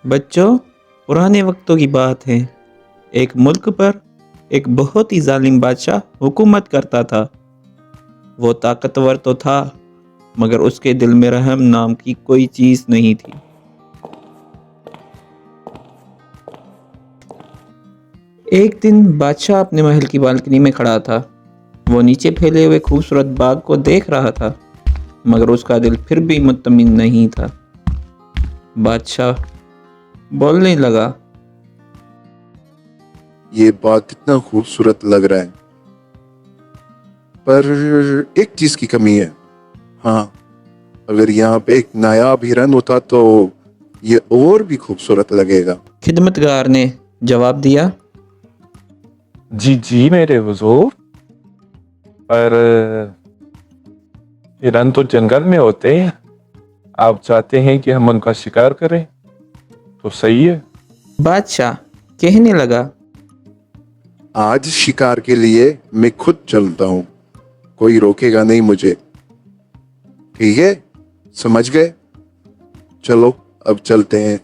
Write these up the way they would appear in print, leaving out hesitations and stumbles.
बच्चों, पुराने वक्तों की बात है। एक मुल्क पर एक बहुत ही जालिम बादशाह हुकूमत करता था। वो ताकतवर तो था, मगर उसके दिल में रहम नाम की कोई चीज़ नहीं थी। एक दिन बादशाह अपने महल की बालकनी में खड़ा था। वो नीचे फैले हुए खूबसूरत बाग को देख रहा था, मगर उसका दिल फिर भी मुतमिन नहीं था। बादशाह बोलने लगा, ये बाग कितना खूबसूरत लग रहा है, पर एक चीज की कमी है। हाँ, अगर यहाँ पे एक नायाब हिरन होता तो ये और भी खूबसूरत लगेगा। खिदमतगार ने जवाब दिया। जी जी मेरे हुजूर, पर हिरन तो जंगल में होते हैं। आप चाहते हैं कि हम उनका शिकार करें तो सही है। बादशाह कहने लगा, आज शिकार के लिए मैं खुद चलता हूँ, कोई रोकेगा नहीं मुझे। ठीक है, समझ गए? चलो अब चलते हैं।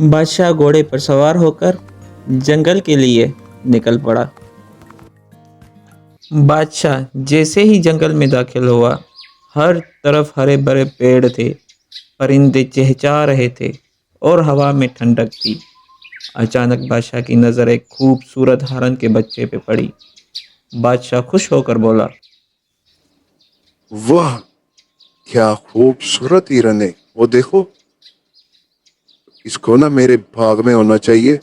बादशाह घोड़े पर सवार होकर जंगल के लिए निकल पड़ा। बादशाह जैसे ही जंगल में दाखिल हुआ, हर तरफ हरे भरे पेड़ थे, परिंदे चहचहा रहे थे और हवा में ठंडक थी। अचानक बादशाह की नज़र एक खूबसूरत हरन के बच्चे पे पड़ी। बादशाह खुश होकर बोला, वाह, क्या खूबसूरत हिरन है! वो देखो, इसको ना मेरे बाग में होना चाहिए।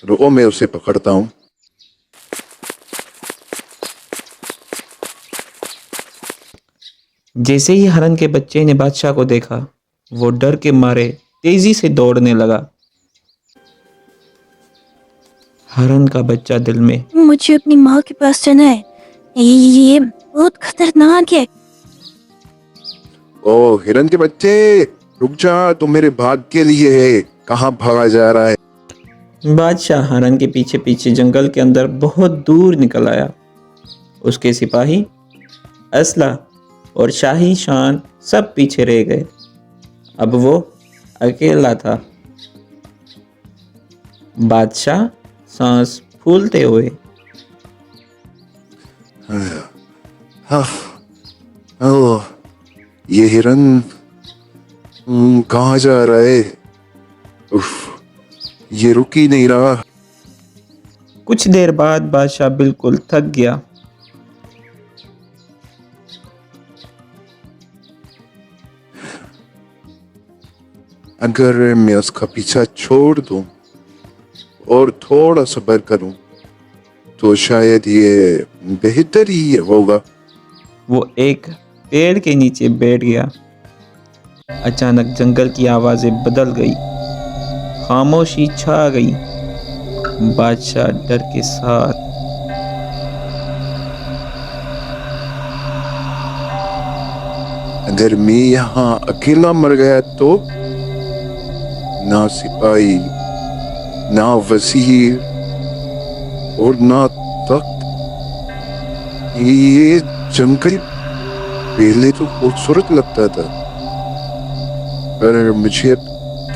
रुको, मैं उसे पकड़ता हूँ। जैसे ही हरन के बच्चे ने बादशाह को देखा, वो डर के मारे तेजी से दौड़ने लगा। हरन का बच्चा दिल में, मुझे अपनी माँ के पास जाना है। ये बहुत खतरनाक है। ओ हिरन के बच्चे, रुक जा, तुम मेरे भाग के लिए है। कहाँ भागा जा रहा है? बादशाह हरन के पीछे पीछे जंगल के अंदर बहुत दूर निकल आया। उसके सिपाही, असला और शाही शान सब पीछे रह गए। अब वो अकेला था। बादशाह सांस फूलते हुए, हाँ, ओ, ये हिरन कहाँ जा रहा है? उफ, ये रुक ही नहीं रहा। कुछ देर बाद बादशाह बिल्कुल थक गया। अगर मैं उसका पीछा छोड़ दूं और थोड़ा सब्र करूं तो शायद ये बेहतर ही होगा। वो एक पेड़ के नीचे बैठ गया। अचानक जंगल की आवाजें बदल गई, खामोशी छा गई। बादशाह डर के साथ, अगर मैं यहाँ अकेला मर गया तो ना सिपाही, ना वजीर और ना तख्त। ये जंगल पहले तो खूबसूरत लगता था, पर मुझे अब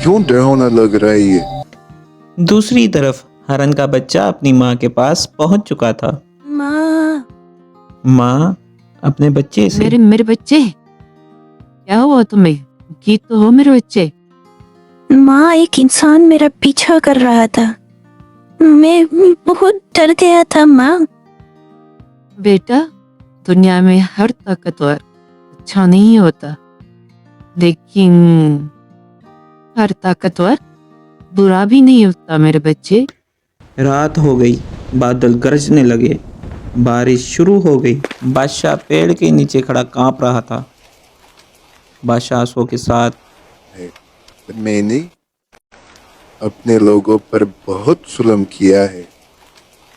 क्यों डरावना लग रहा है ये। दूसरी तरफ हरन का बच्चा अपनी माँ के पास पहुंच चुका था। माँ, माँ अपने बच्चे से, मेरे मेरे बच्चे, क्या हुआ तुम्हें? ठीक तो हो मेरे बच्चे? माँ, एक इंसान मेरा पीछा कर रहा था। मैं बहुत डर गया था माँ। बेटा, दुनिया में हर ताकतवर अच्छा नहीं होता, लेकिन हर ताकतवर बुरा भी नहीं होता मेरे बच्चे। रात हो गई, बादल गरजने लगे, बारिश शुरू हो गई। बादशाह पेड़ के नीचे खड़ा कांप रहा था। बादशाह आंसुओं के साथ, मैंने अपने लोगों पर बहुत जुल्म किया है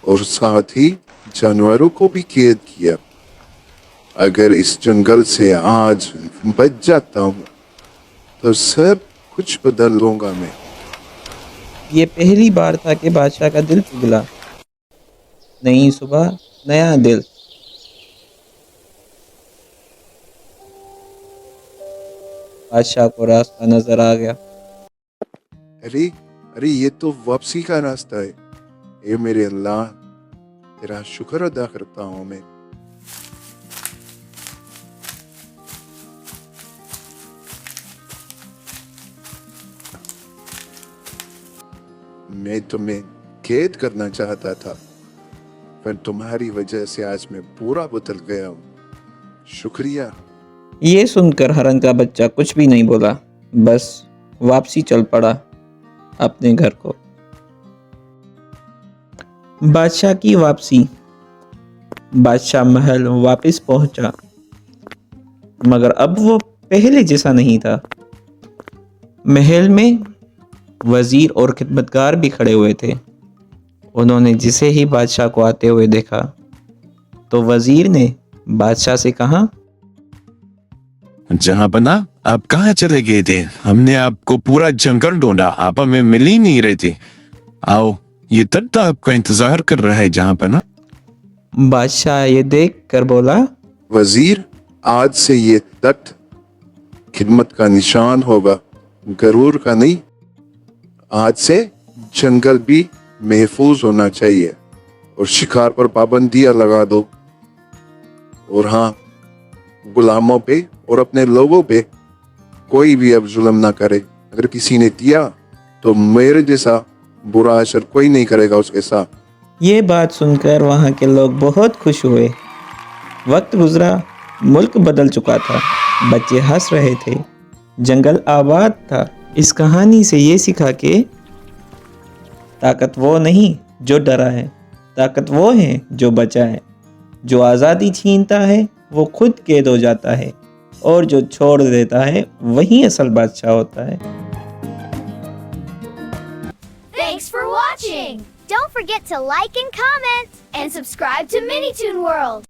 और साथ ही जानवरों को भी कैद किया। अगर इस जंगल से आज बच जाता हूँ तो सब कुछ बदल लूंगा मैं। ये पहली बार था कि बादशाह का दिल पिघला। नई सुबह, नया दिल। बादशाह को रास्ता नजर आ गया। अरे अरे, ये तो वापसी का रास्ता है। ए मेरे अल्लाह, तेरा शुक्र अदा करता हूँ मैं। मैं तुम्हें कैद करना चाहता था, पर तुम्हारी वजह से आज मैं पूरा बदल गया हूँ। शुक्रिया। ये सुनकर हरन का बच्चा कुछ भी नहीं बोला, बस वापसी चल पड़ा अपने घर को। बादशाह की वापसी। बादशाह महल वापस पहुंचा, मगर अब वो पहले जैसा नहीं था। महल में वजीर और खिदमतगार भी खड़े हुए थे। उन्होंने जिसे ही बादशाह को आते हुए देखा, तो वजीर ने बादशाह से कहा, जहां बना, आप कहाँ चले गए थे? हमने आपको पूरा जंगल ढूंढा, आप हमें मिल ही नहीं रहे थे। आओ, ये तख्ता आपका इंतजार कर रहा है जहां बना। बादशाह ये देख कर बोला, वजीर, आज से ये तख्त खिदमत का निशान होगा, गरूर का नहीं। आज से जंगल भी महफूज होना चाहिए और शिकार पर पाबंदियां लगा दो। और हाँ, गुलामों पे और अपने लोगों पे कोई भी अब जुल्म ना करे। अगर किसी ने दिया तो मेरे जैसा बुरा असर कोई नहीं करेगा उसके साथ। ये बात सुनकर वहाँ के लोग बहुत खुश हुए। वक्त गुजरा, मुल्क बदल चुका था, बच्चे हंस रहे थे, जंगल आबाद था। इस कहानी से ये सीखा कि ताकत वो नहीं जो डरा है, ताकत वो है जो बचा है। जो आज़ादी छीनता है वो खुद कैद हो जाता है, और जो छोड़ देता है वही असल बादशाह होता है। Thanks for watching! Don't forget to like and comment and subscribe to Minitoon World!